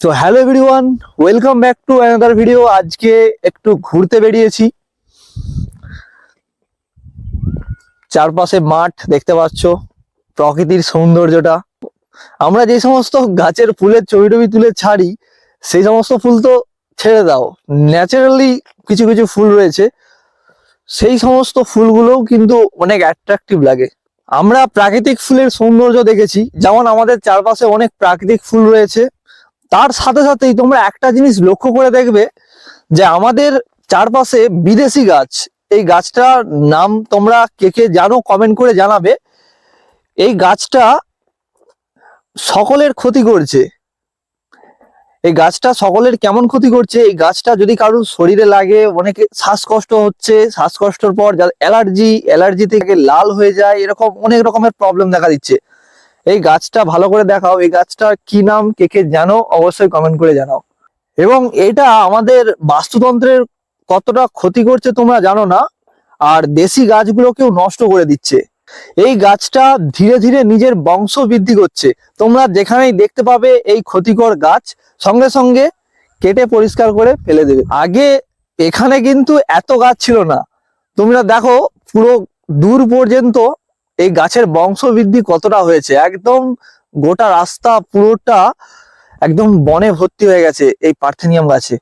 তো hello everyone, welcome back to another video. আজকে একটু ঘুরতে বেরিয়েছি। চারপাশে মাঠ দেখতে পাচ্ছ, প্রকৃতির সৌন্দর্যটা। আমরা যে সমস্ত গাছের ফুলের ছবি টবি তুলে ছাড়ি, সেই সমস্ত ফুল তো ছেড়ে দাও, ন্যাচারালি কিছু কিছু ফুল রয়েছে, সেই সমস্ত ফুলগুলোও কিন্তু অনেক অ্যাট্রাকটিভ লাগে। আমরা প্রাকৃতিক ফুলের সৌন্দর্য দেখেছি, যেমন আমাদের চারপাশে অনেক প্রাকৃতিক ফুল রয়েছে, তার সাথে সাথেই তোমরা একটা জিনিস লক্ষ্য করে দেখবে যে আমাদের চারপাশে বিদেশি গাছ, এই গাছটার নাম তোমরা কে কে জানো কমেন্ট করে জানাবে। এই গাছটা সকলের ক্ষতি করছে। এই গাছটা সকলের কেমন ক্ষতি করছে, এই গাছটা যদি কারোর শরীরে লাগে, অনেকে শ্বাসকষ্ট হচ্ছে, শ্বাসকষ্টের পর যার অ্যালার্জি থেকে লাল হয়ে যায়, এরকম অনেক রকমের প্রবলেম দেখা দিচ্ছে। এই গাছটা ভালো করে দেখাও, এই গাছটার কি নাম কে কে জানো অবশ্যই কমেন্ট করে জানাও। এবং এটা আমাদের বাস্তুতন্ত্রের কতটা ক্ষতি করছে তোমরা জানো না, আর দেশি গাছগুলোকেও নষ্ট করে দিচ্ছে। এই গাছটা ধীরে ধীরে নিজের বংশ বৃদ্ধি করছে। তোমরা যেখানেই দেখতে পাবে এই ক্ষতিকর গাছ, সঙ্গে সঙ্গে কেটে পরিষ্কার করে ফেলে দেবে। আগে এখানে কিন্তু এত গাছ ছিল না। তোমরা দেখো পুরো দূর পর্যন্ত এই গাছের বংশ বৃদ্ধি কতটা হয়েছে, একদম গোটা রাস্তা পুরোটা একদম বনে ভর্তি হয়ে গেছে এই পার্থেনিয়াম গাছে।